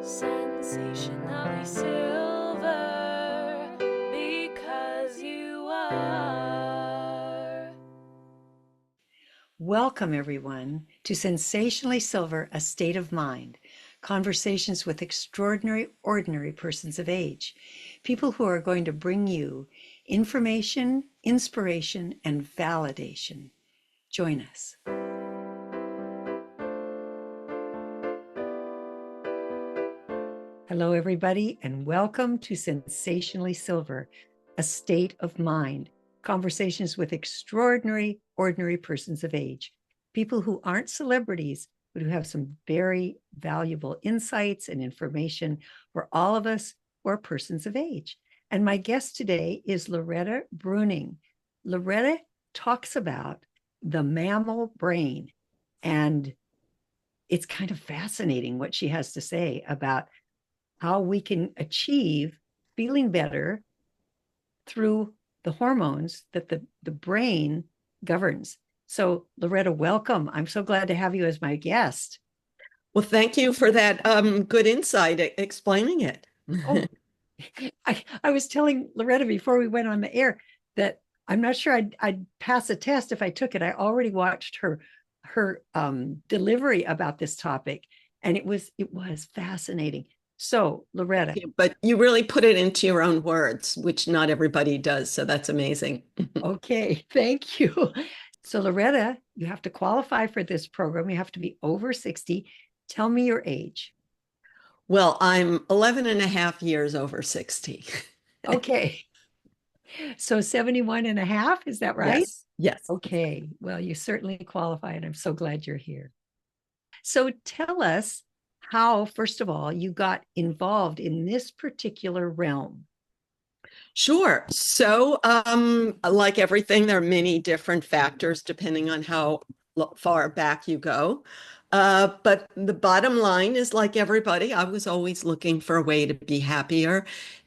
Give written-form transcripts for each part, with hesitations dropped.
Sensationally silver, because you are. Welcome, everyone, to Sensationally Silver, A State of Mind, conversations with extraordinary, ordinary persons of age, people who are going to bring you information, inspiration, and validation. Join us. Hello, everybody, and welcome to Sensationally Silver, A State of Mind, conversations with extraordinary, ordinary persons of age, people who aren't celebrities, but who have some very valuable insights and information for all of us who are persons of age. And my guest today is Loretta Breuning. Loretta talks about the mammal brain, and it's kind of fascinating what she has to say about how we can achieve feeling better through the hormones that the brain governs. So, Loretta, welcome. I'm so glad to have you as my guest. Well, thank you for that good insight explaining it. Oh, I was telling Loretta before we went on the air that I'm not sure I'd pass a test if I took it. I already watched her delivery about this topic, and it was fascinating. So, Loretta. But you really put it into your own words, which not everybody does. So that's amazing. Okay, thank you. So, Loretta, you have to qualify for this program. You have to be over 60. Tell me your age. Well, I'm 11 and a half years over 60. Okay. So 71 and a half, is that right? Yes. Yes. Okay. Well, you certainly qualify, and I'm so glad you're here. So tell us how, first of all, you got involved in this particular realm. Sure. So, like everything, there are many different factors depending on how far back you go. But the bottom line is, like everybody, I was always looking for a way to be happier.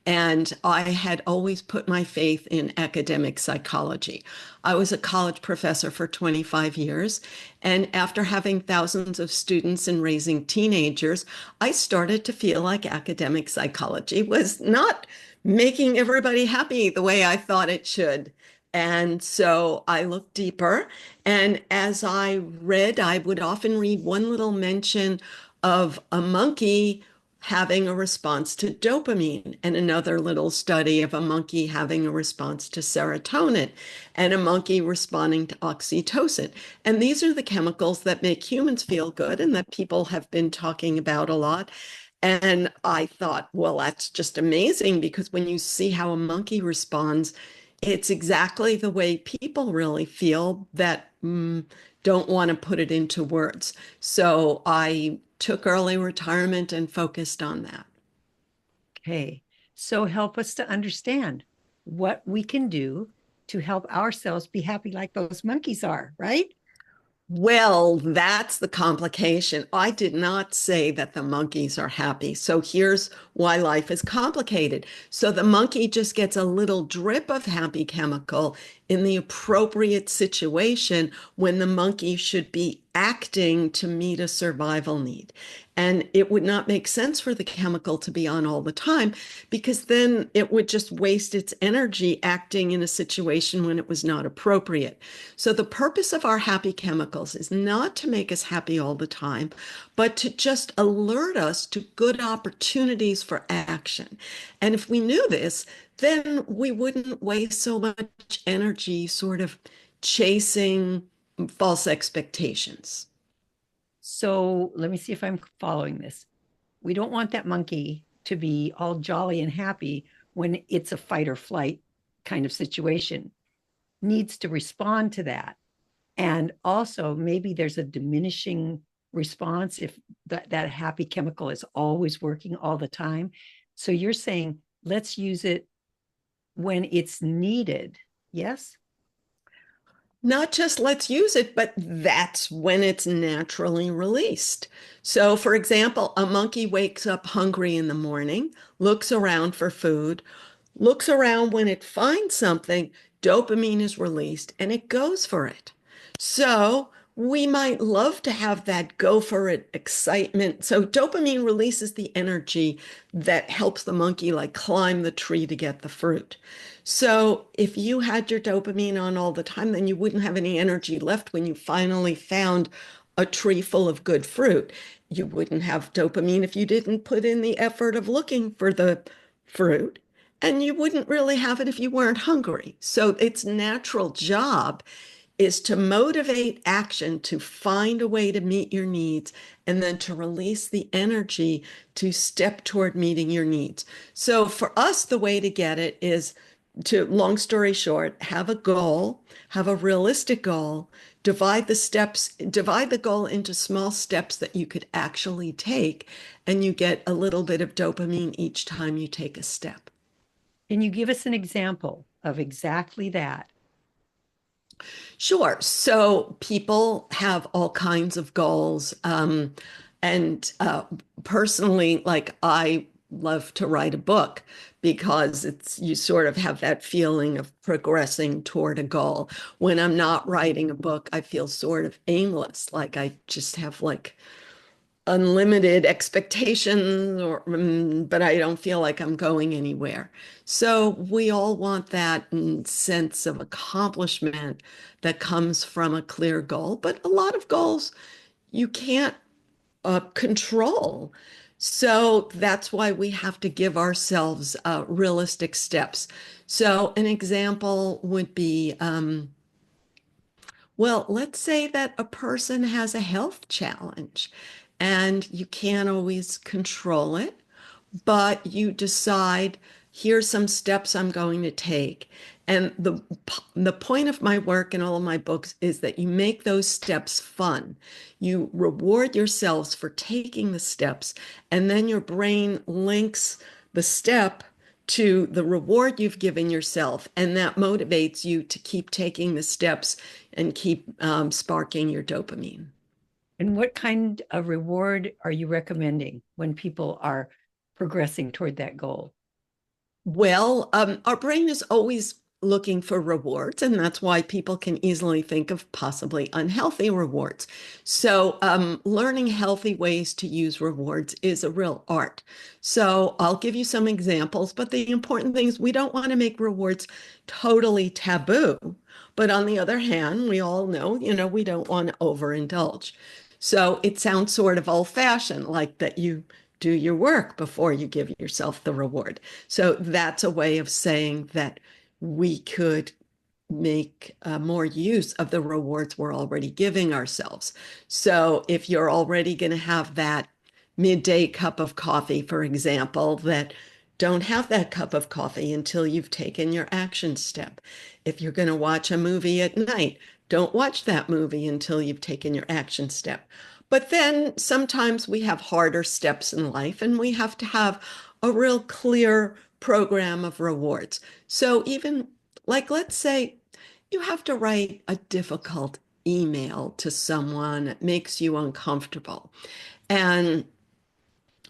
And I had always put my faith in academic psychology. I was a college professor for 25 years. And after having thousands of students and raising teenagers, I started to feel like academic psychology was not making everybody happy the way I thought it should. And so I looked deeper. And as I read, I would often read one little mention of a monkey having a response to dopamine, and another little study of a monkey having a response to serotonin, and a monkey responding to oxytocin. And these are the chemicals that make humans feel good and that people have been talking about a lot. And I thought, well, that's just amazing, because when you see how a monkey responds, it's exactly the way people really feel that don't want to put it into words. So I took early retirement and focused on that. Okay. So help us to understand what we can do to help ourselves be happy like those monkeys are, right? Well, that's the complication. I did not say that the monkeys are happy. So here's why life is complicated. So the monkey just gets a little drip of happy chemical in the appropriate situation when the monkey should be acting to meet a survival need. And it would not make sense for the chemical to be on all the time, because then it would just waste its energy acting in a situation when it was not appropriate. So the purpose of our happy chemicals is not to make us happy all the time, but to just alert us to good opportunities for action. And if we knew this, then we wouldn't waste so much energy sort of chasing false expectations. So let me see if I'm following this. We don't want that monkey to be all jolly and happy when it's a fight or flight kind of situation. Needs to respond to that. And also, maybe there's a diminishing response if that happy chemical is always working all the time. So you're saying, let's use it when it's needed. Yes? Not just let's use it, but that's when it's naturally released. So, for example, a monkey wakes up hungry in the morning, looks around for food, looks around when it finds something, dopamine is released and it goes for it. So, we might love to have that go for it excitement. So dopamine releases the energy that helps the monkey like climb the tree to get the fruit. So if you had your dopamine on all the time, then you wouldn't have any energy left when you finally found a tree full of good fruit. You wouldn't have dopamine if you didn't put in the effort of looking for the fruit. And you wouldn't really have it if you weren't hungry. So its natural job is to motivate action to find a way to meet your needs and then to release the energy to step toward meeting your needs. So for us, the way to get it is to, long story short, have a goal, have a realistic goal, divide the goal into small steps that you could actually take, and you get a little bit of dopamine each time you take a step. Can you give us an example of exactly that? Sure. So people have all kinds of goals. And personally, like I love to write a book because it's you sort of have that feeling of progressing toward a goal. When I'm not writing a book, I feel sort of aimless, like I just have like unlimited expectations or but I don't feel like I'm going anywhere. So we all want that sense of accomplishment that comes from a clear goal, but a lot of goals you can't control. So that's why we have to give ourselves realistic steps. So an example would be well, let's say that a person has a health challenge and you can't always control it, but you decide, here's some steps I'm going to take. And the point of my work and all of my books is that you make those steps fun. You reward yourselves for taking the steps, and then your brain links the step to the reward you've given yourself, and that motivates you to keep taking the steps and keep sparking your dopamine. And what kind of reward are you recommending when people are progressing toward that goal? Well, our brain is always looking for rewards, and that's why people can easily think of possibly unhealthy rewards. So, learning healthy ways to use rewards is a real art. So, I'll give you some examples, but the important thing is we don't want to make rewards totally taboo. But on the other hand, we all know, we don't want to overindulge. So, it sounds sort of old-fashioned, like that you do your work before you give yourself the reward. So that's a way of saying that we could make more use of the rewards we're already giving ourselves. So if you're already going to have that midday cup of coffee, for example, that don't have that cup of coffee until you've taken your action step. If you're going to watch a movie at night, don't watch that movie until you've taken your action step. But then sometimes we have harder steps in life and we have to have a real clear program of rewards. So even like, let's say you have to write a difficult email to someone that makes you uncomfortable. And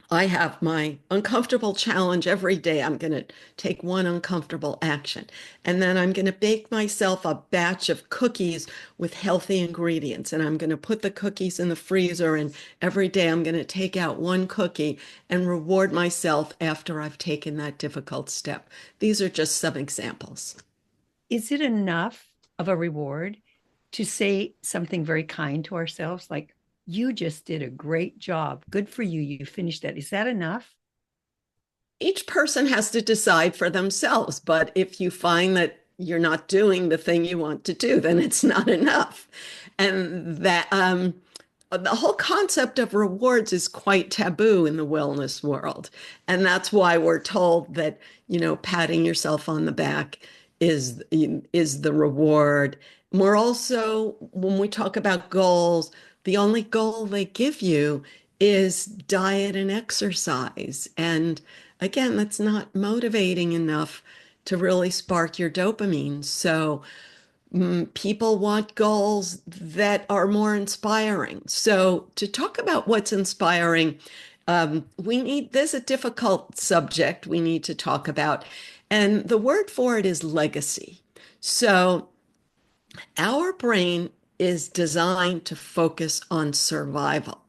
I have my uncomfortable challenge every day. I'm going to take one uncomfortable action. And then I'm going to bake myself a batch of cookies with healthy ingredients. And I'm going to put the cookies in the freezer. And every day I'm going to take out one cookie and reward myself after I've taken that difficult step. These are just some examples. Is it enough of a reward to say something very kind to ourselves, like, you just did a great job. Good for you. You finished that. Is that enough? Each person has to decide for themselves, but if you find that you're not doing the thing you want to do, then it's not enough. And that the whole concept of rewards is quite taboo in the wellness world. And that's why we're told that, patting yourself on the back is the reward. We're also, when we talk about goals, the only goal they give you is diet and exercise. And again, that's not motivating enough to really spark your dopamine. So people want goals that are more inspiring. So to talk about what's inspiring, there's a difficult subject we need to talk about. And the word for it is legacy. So our brain is designed to focus on survival.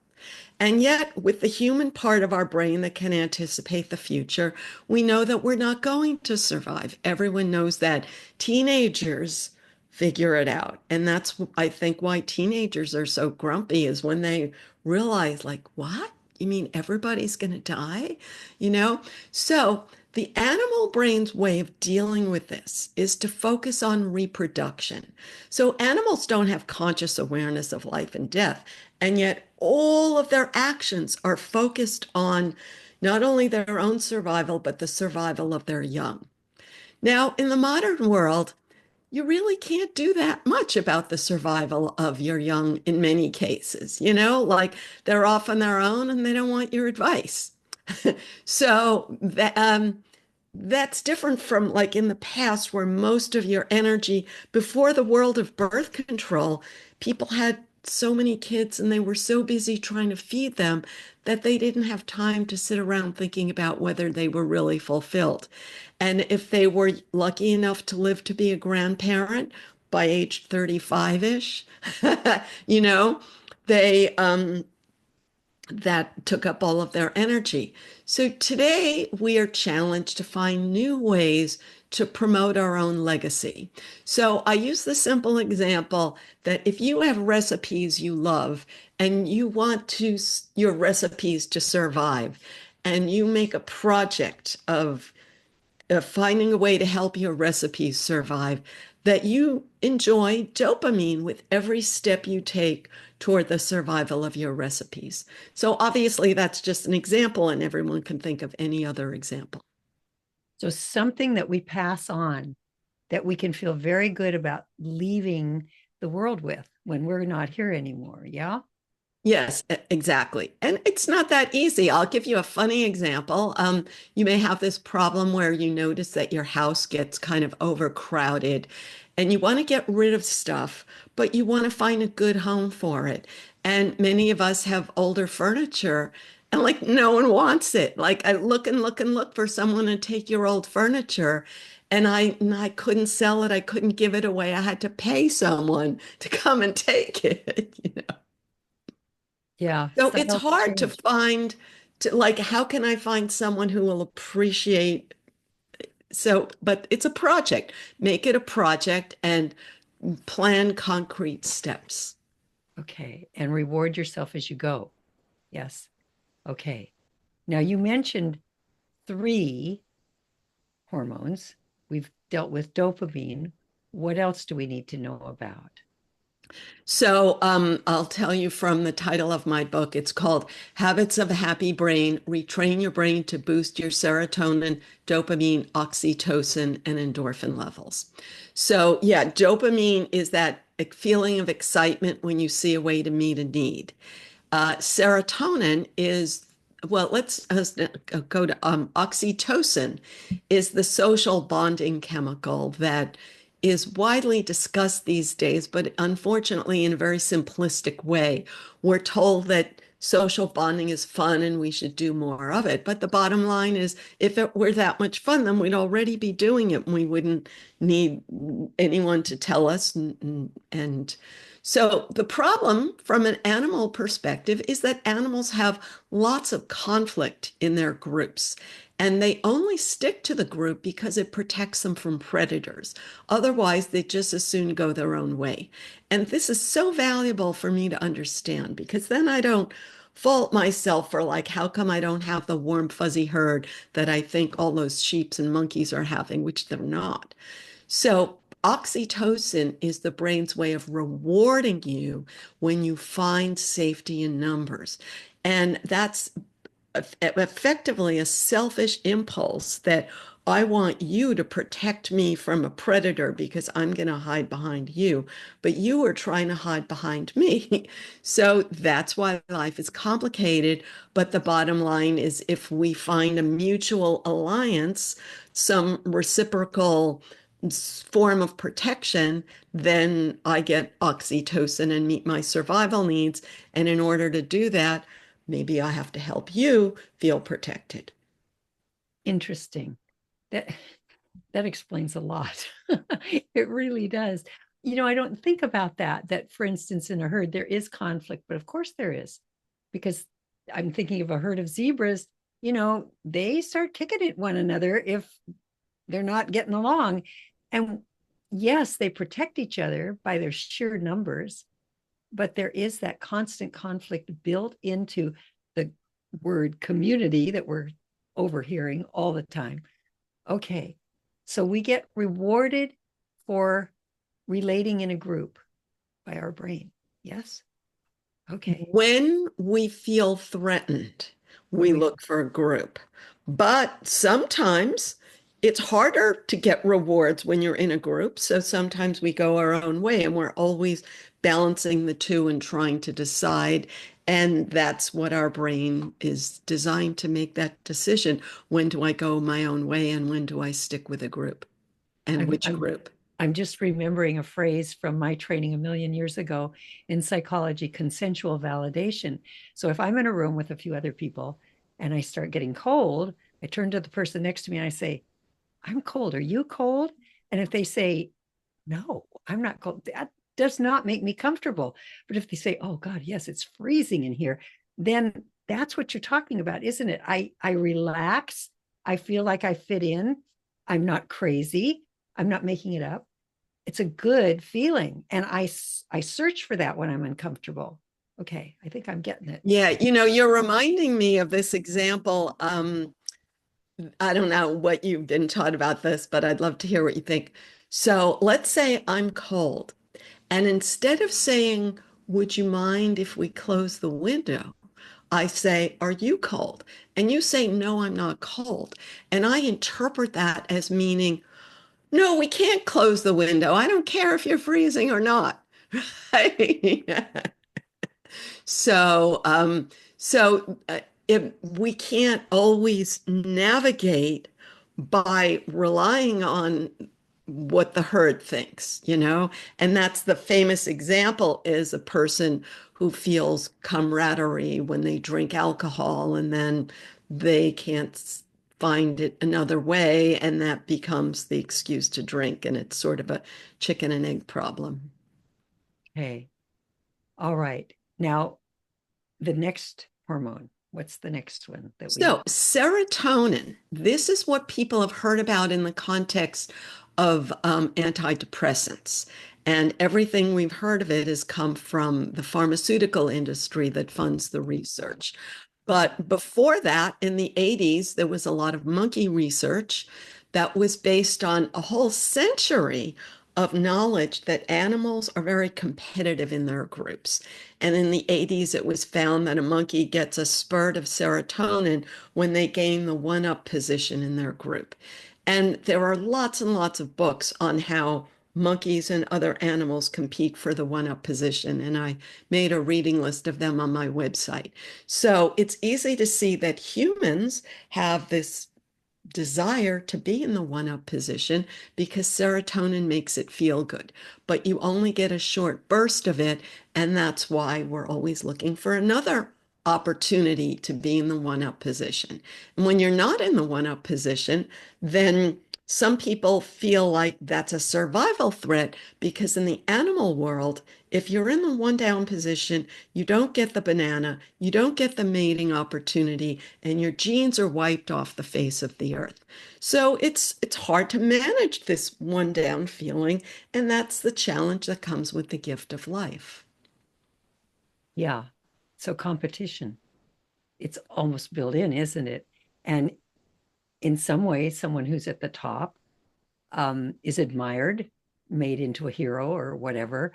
And yet, with the human part of our brain that can anticipate the future, we know that we're not going to survive. Everyone knows that. Teenagers figure it out. And that's, I think, why teenagers are so grumpy is when they realize, like, what? You mean everybody's going to die? You know? So, the animal brain's way of dealing with this is to focus on reproduction. So, animals don't have conscious awareness of life and death. And yet, all of their actions are focused on not only their own survival, but the survival of their young. Now, in the modern world, you really can't do that much about the survival of your young in many cases. Like they're off on their own and they don't want your advice. So that's different from like in the past, where most of your energy, before the world of birth control, people had so many kids and they were so busy trying to feed them that they didn't have time to sit around thinking about whether they were really fulfilled. And if they were lucky enough to live to be a grandparent by age 35-ish, you know, they that took up all of their energy. So today we are challenged to find new ways to promote our own legacy. So I use the simple example that if you have recipes you love and you want your recipes to survive, and you make a project of finding a way to help your recipes survive, that you enjoy dopamine with every step you take toward the survival of your recipes. So obviously that's just an example, and everyone can think of any other example. So something that we pass on that we can feel very good about leaving the world with when we're not here anymore. Yeah. Yes, exactly. And it's not that easy. I'll give you a funny example. You may have this problem where you notice that your house gets kind of overcrowded and you want to get rid of stuff, but you want to find a good home for it. And many of us have older furniture and like no one wants it. Like I look and look and look for someone to take your old furniture. And I couldn't sell it. I couldn't give it away. I had to pay someone to come and take it. Yeah. So it's Styles hard to change. find like how can I find someone who will appreciate but it's a project. Make it a project and plan concrete steps. Okay. And reward yourself as you go. Yes. Okay. Now you mentioned 3 hormones. We've dealt with dopamine. What else do we need to know about? So I'll tell you from the title of my book. It's called Habits of a Happy Brain: Retrain Your Brain to Boost Your Serotonin, Dopamine, Oxytocin, and Endorphin Levels. So yeah, dopamine is that feeling of excitement when you see a way to meet a need. Serotonin is, well, let's go to oxytocin is the social bonding chemical that is widely discussed these days, but unfortunately in a very simplistic way. We're told that social bonding is fun and we should do more of it. But the bottom line is, if it were that much fun, then we'd already be doing it and we wouldn't need anyone to tell us. And so the problem from an animal perspective is that animals have lots of conflict in their groups. And they only stick to the group because it protects them from predators. Otherwise, they just as soon go their own way. And this is so valuable for me to understand, because then I don't fault myself for like, how come I don't have the warm, fuzzy herd that I think all those sheeps and monkeys are having, which they're not. So oxytocin is the brain's way of rewarding you when you find safety in numbers. And that's effectively a selfish impulse that I want you to protect me from a predator because I'm going to hide behind you, but you are trying to hide behind me. So that's why life is complicated. But the bottom line is, if we find a mutual alliance, some reciprocal form of protection, then I get oxytocin and meet my survival needs. And in order to do that, maybe I have to help you feel protected. Interesting. That explains a lot. It really does. I don't think about that for instance, in a herd, there is conflict, but of course there is, because I'm thinking of a herd of zebras, they start kicking at one another if they're not getting along. And yes, they protect each other by their sheer numbers, but there is that constant conflict built into the word community that we're overhearing all the time. Okay, so we get rewarded for relating in a group by our brain. Yes. Okay. When we feel threatened, we look for a group. But sometimes it's harder to get rewards when you're in a group. So sometimes we go our own way, and we're always balancing the two and trying to decide. And that's what our brain is designed to make that decision. When do I go my own way, and when do I stick with a group? And which group? I'm just remembering a phrase from my training a million years ago in psychology, consensual validation. So if I'm in a room with a few other people and I start getting cold, I turn to the person next to me and I say, I'm cold. Are you cold? And if they say, no, I'm not cold, that does not make me comfortable. But if they say, oh God, yes, it's freezing in here, then that's what you're talking about, isn't it? I relax. I feel like I fit in. I'm not crazy. I'm not making it up. It's a good feeling. And I search for that when I'm uncomfortable. Okay, I think I'm getting it. Yeah, you're reminding me of this example. I don't know what you've been taught about this, but I'd love to hear what you think. So let's say I'm cold. And instead of saying, would you mind if we close the window? I say, are you cold? And you say, no, I'm not cold. And I interpret that as meaning, no, we can't close the window. I don't care if you're freezing or not. Right? So, if we can't always navigate by relying on what the herd thinks, and that's the famous example is a person who feels camaraderie when they drink alcohol and then they can't find it another way, and that becomes the excuse to drink, and it's sort of a chicken and egg problem. Okay. All right. Now, the next hormone, what's the next one that we So, serotonin, this is what people have heard about in the context of antidepressants. And everything we've heard of it has come from the pharmaceutical industry that funds the research. But before that, in the 80s, there was a lot of monkey research that was based on a whole century of knowledge that animals are very competitive in their groups. And in the 80s, it was found that a monkey gets a spurt of serotonin when they gain the one-up position in their group. And there are lots and lots of books on how monkeys and other animals compete for the one-up position. And I made a reading list of them on my website. So it's easy to see that humans have this desire to be in the one-up position because serotonin makes it feel good, but you only get a short burst of it, and that's why we're always looking for another opportunity to be in the one-up position. And when you're not in the one-up position, then some people feel like that's a survival threat because in the animal world, if you're in the one down position, you don't get the banana, you don't get the mating opportunity, and your genes are wiped off the face of the earth. So it's hard to manage this one down feeling, and that's the challenge that comes with the gift of life. Yeah. So competition, it's almost built in, isn't it? And in some ways, someone who's at the top is admired, made into a hero or whatever.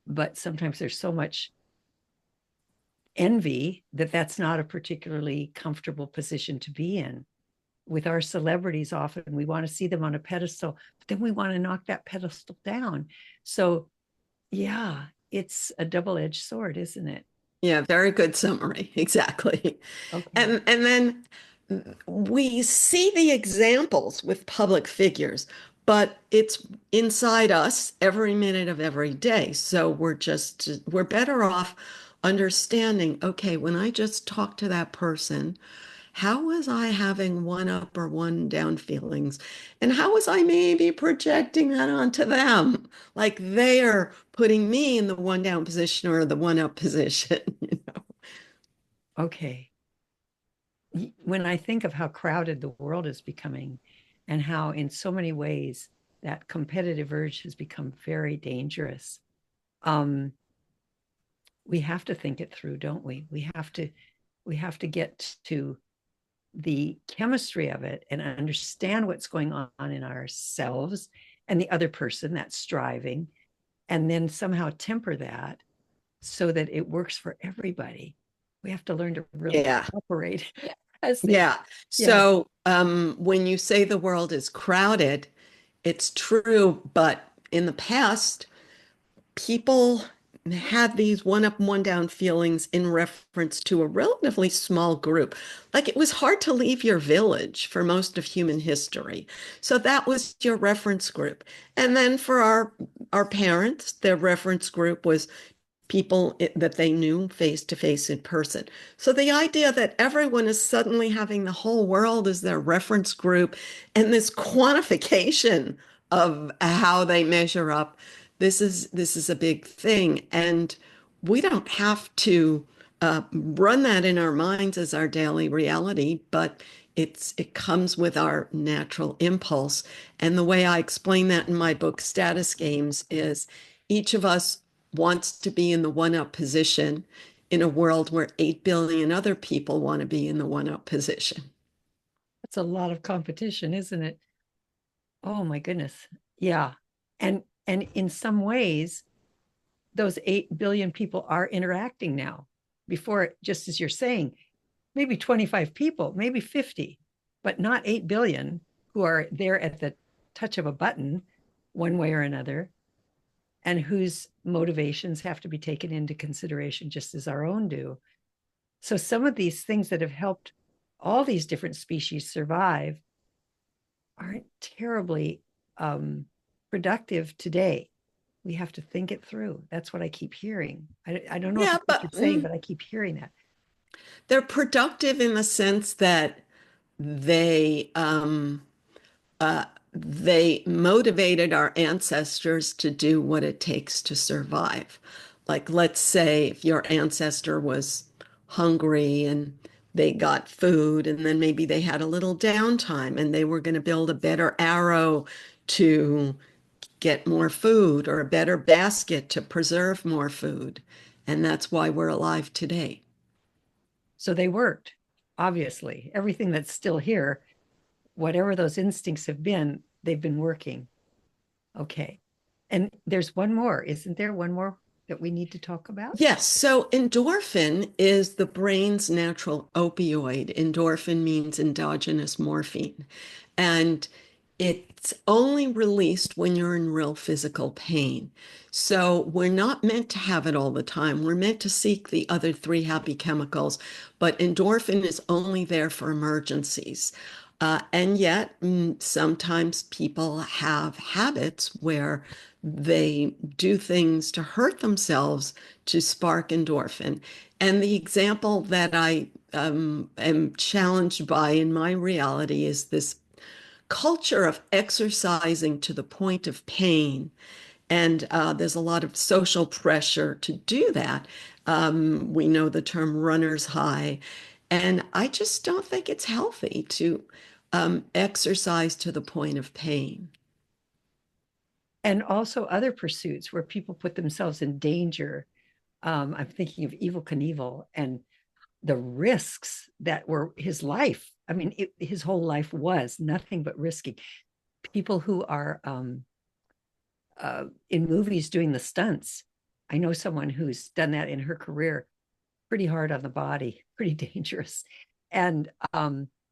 But sometimes there's so much envy that that's not a particularly comfortable position to be in. With our celebrities, often we want to see them on a pedestal, but then we want to knock that pedestal down. So, yeah, it's a double-edged sword, isn't it? Yeah, very good summary. Exactly. Okay. And then we see the examples with public figures, but it's inside us every minute of every day. So we're better off understanding, okay, when I just talk to that person, how was I having one up or one down feelings? And how was I maybe projecting that onto them? Like they're putting me in the one down position or the one up position, you know? Okay. When I think of how crowded the world is becoming and how, in so many ways, that competitive urge has become very dangerous, um, we have to think it through, don't we? We have to get to the chemistry of it and understand what's going on in ourselves and the other person that's striving, and then somehow temper that so that it works for everybody. We have to learn to really Yeah. cooperate as they, Yeah. yeah. So when you say the world is crowded, it's true, but in the past, people had these one up, one down feelings in reference to a relatively small group. Like it was hard to leave your village for most of human history. So that was your reference group. And then for our parents, their reference group was people that they knew face to face in person. So the idea that everyone is suddenly having the whole world as their reference group and this quantification of how they measure up, this is a big thing. And we don't have to run that in our minds as our daily reality, but it comes with our natural impulse. And the way I explain that in my book, Status Games, is each of us wants to be in the one-up position in a world where 8 billion other people want to be in the one-up position. That's a lot of competition, isn't it? Oh my goodness. Yeah. And in some ways, those 8 billion people are interacting now. Before, just as you're saying, maybe 25 people, maybe 50, but not 8 billion who are there at the touch of a button, one way or another, and whose motivations have to be taken into consideration just as our own do. So some of these things that have helped all these different species survive aren't terribly productive today. We have to think it through. That's what I keep hearing. I don't know if Yeah, it's what but you're saying, but I keep hearing that. they're productive in the sense that they um, they motivated our ancestors to do what it takes to survive. Like, let's say if your ancestor was hungry and they got food, and then maybe they had a little downtime and they were going to build a better arrow to get more food or a better basket to preserve more food. And that's why we're alive today. So they worked, obviously. Everything that's still here, whatever those instincts have been, they've been working. Okay. And there's one more, isn't there? One more that we need to talk about? Yes, so endorphin is the brain's natural opioid. Endorphin means endogenous morphine. And it's only released when you're in real physical pain. So we're not meant to have it all the time. We're meant to seek the other three happy chemicals, but endorphin is only there for emergencies. And yet, sometimes people have habits where they do things to hurt themselves to spark endorphin. And the example that I am challenged by in my reality is this culture of exercising to the point of pain. And there's a lot of social pressure to do that. We know the term runner's high. And I just don't think it's healthy to exercise to the point of pain. And also other pursuits where people put themselves in danger. I'm thinking of Evel Knievel and the risks that were his life. I mean, his whole life was nothing but risky. People who are in movies doing the stunts. I know someone who's done that in her career, pretty hard on the body, pretty dangerous. And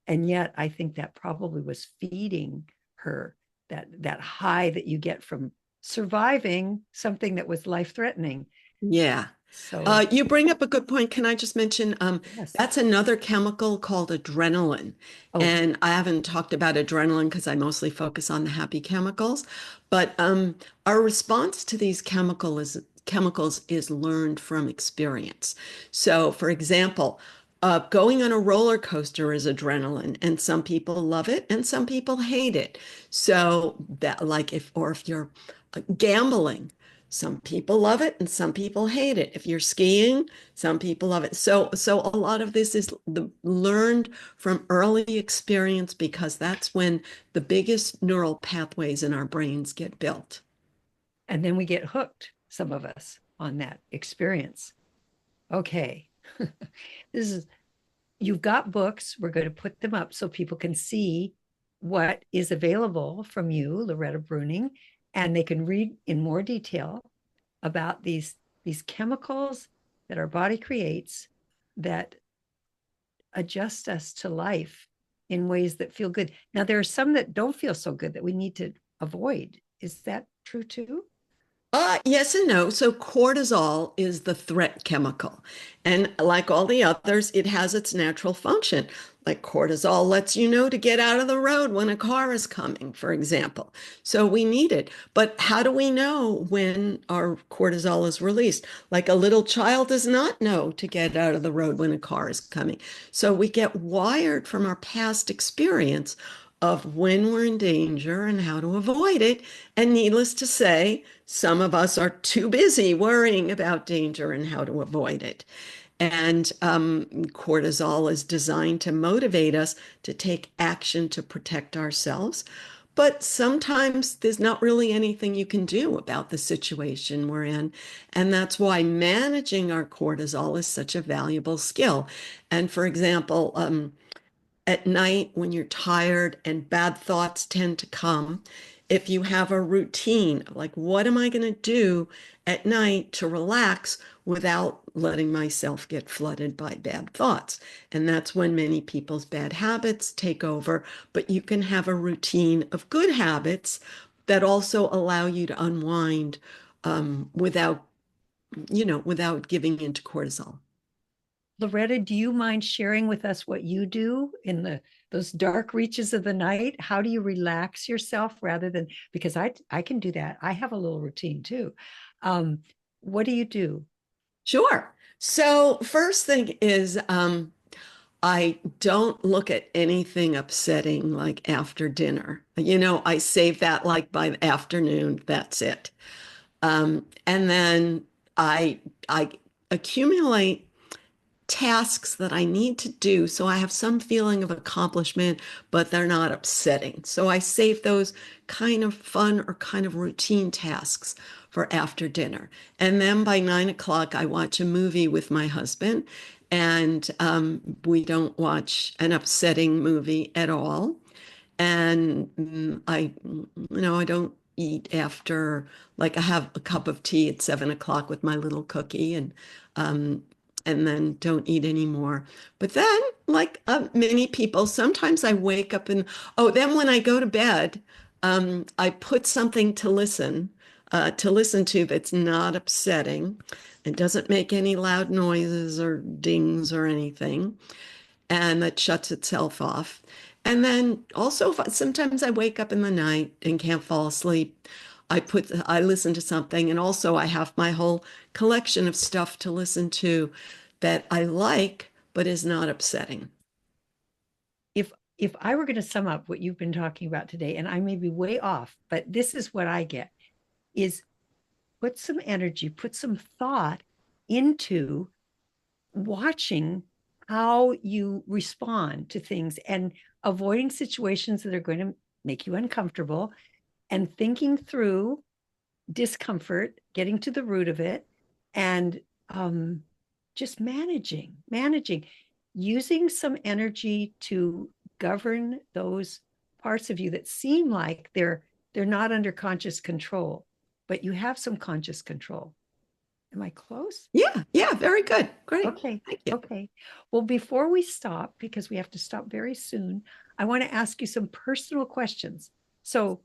yet I think that probably was feeding her that high that you get from surviving something that was life threatening. Yeah. So You bring up a good point. Can I just mention yes. that's another chemical called adrenaline. Oh, And I haven't talked about adrenaline because I mostly focus on the happy chemicals. But our response to these chemicals is learned from experience. So, for example, Going on a roller coaster is adrenaline, and some people love it and some people hate it. So that, like, if you're gambling, some people love it and some people hate it. If you're skiing, some people love it. So a lot of this is learned from early experience, because that's when the biggest neural pathways in our brains get built. And then we get hooked, some of us, on that experience. Okay. This is, you've got books. We're going to put them up so people can see what is available from you, Loretta Breuning, and they can read in more detail about these chemicals that our body creates that adjust us to life in ways that feel good. Now, there are some that don't feel so good that we need to avoid. Is that true too? Yes and no. So cortisol is the threat chemical. And like all the others, it has its natural function. Like cortisol lets you know to get out of the road when a car is coming, for example. So we need it. But how do we know when our cortisol is released? Like a little child does not know to get out of the road when a car is coming. So we get wired from our past experience of when we're in danger and how to avoid it. And needless to say, some of us are too busy worrying about danger and how to avoid it. And cortisol is designed to motivate us to take action to protect ourselves. But sometimes there's not really anything you can do about the situation we're in. And that's why managing our cortisol is such a valuable skill. And for example, at night when you're tired and bad thoughts tend to come, if you have a routine, like what am I going to do at night to relax without letting myself get flooded by bad thoughts? And that's when many people's bad habits take over. But you can have a routine of good habits that also allow you to unwind without, without giving into cortisol. Loretta, do you mind sharing with us what you do in those dark reaches of the night? How do you relax yourself rather than, because I can do that. I have a little routine too. Um, what do you do? Sure. So first thing is I don't look at anything upsetting like after dinner. I save that like by the afternoon. That's it. And then I accumulate tasks that I need to do so I have some feeling of accomplishment, but they're not upsetting. So I save those kind of fun or kind of routine tasks for after dinner. And then by 9 o'clock, I watch a movie with my husband, and we don't watch an upsetting movie at all. And I don't eat after, like I have a cup of tea at 7 o'clock with my little cookie, um, and then don't eat anymore. But then, like many people, sometimes I wake up and, oh, then when I go to bed, I put something to listen to that's not upsetting. It doesn't make any loud noises or dings or anything, and that shuts itself off. And then also sometimes I wake up in the night and can't fall asleep. I listen to something, and also I have my whole collection of stuff to listen to that I like but is not upsetting. If I were going to sum up what you've been talking about today, and I may be way off, but this is what I get is put some energy, put some thought into watching how you respond to things and avoiding situations that are going to make you uncomfortable and thinking through discomfort, getting to the root of it, and just managing, using some energy to govern those parts of you that seem like they're not under conscious control, but you have some conscious control. Am I close? Yeah, yeah, very good. Great. Okay. Thank you. Okay. Well, before we stop, because we have to stop very soon, I want to ask you some personal questions. So,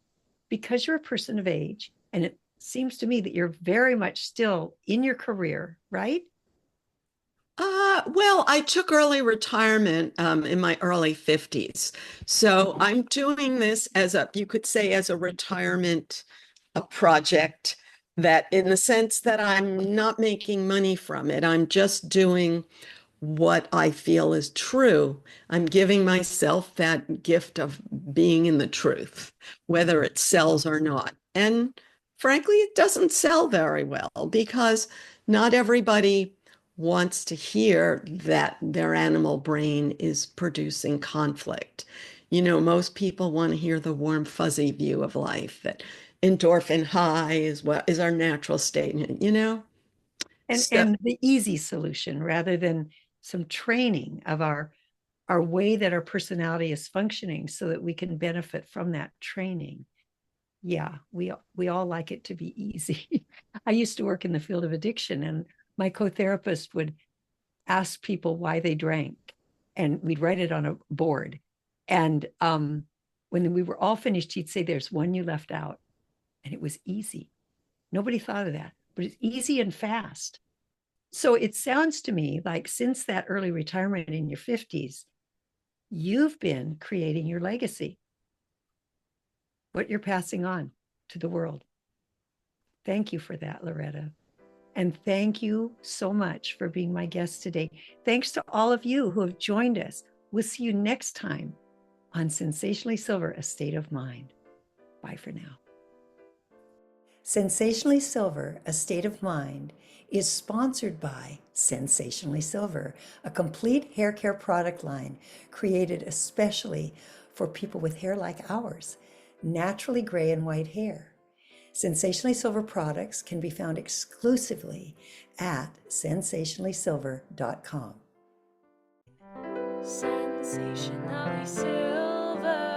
because you're a person of age, and it seems to me that you're very much still in your career, right? Well, I took early retirement in my early 50s. So I'm doing this you could say, as a retirement a project, that in the sense that I'm not making money from it. I'm just doing what I feel is true. I'm giving myself that gift of being in the truth, whether it sells or not. And frankly, it doesn't sell very well because not everybody wants to hear that their animal brain is producing conflict. Most people want to hear the warm, fuzzy view of life, that endorphin high is what is our natural state. And So, and the easy solution rather than some training of our way that our personality is functioning so that we can benefit from that training. Yeah, we all like it to be easy. I used to work in the field of addiction, and my co-therapist would ask people why they drank, and we'd write it on a board. And when we were all finished, he'd say, "There's one you left out," and it was easy. Nobody thought of that, but it's easy and fast. So it sounds to me like since that early retirement in your 50s, you've been creating your legacy, what you're passing on to the world. Thank you for that, Loretta. And thank you so much for being my guest today. Thanks to all of you who have joined us. We'll see you next time on Sensationally Silver, A State of Mind. Bye for now. Sensationally Silver, A State of Mind is sponsored by Sensationally Silver, a complete hair care product line created especially for people with hair like ours, naturally gray and white hair. Sensationally Silver products can be found exclusively at sensationallysilver.com. Sensationally silver.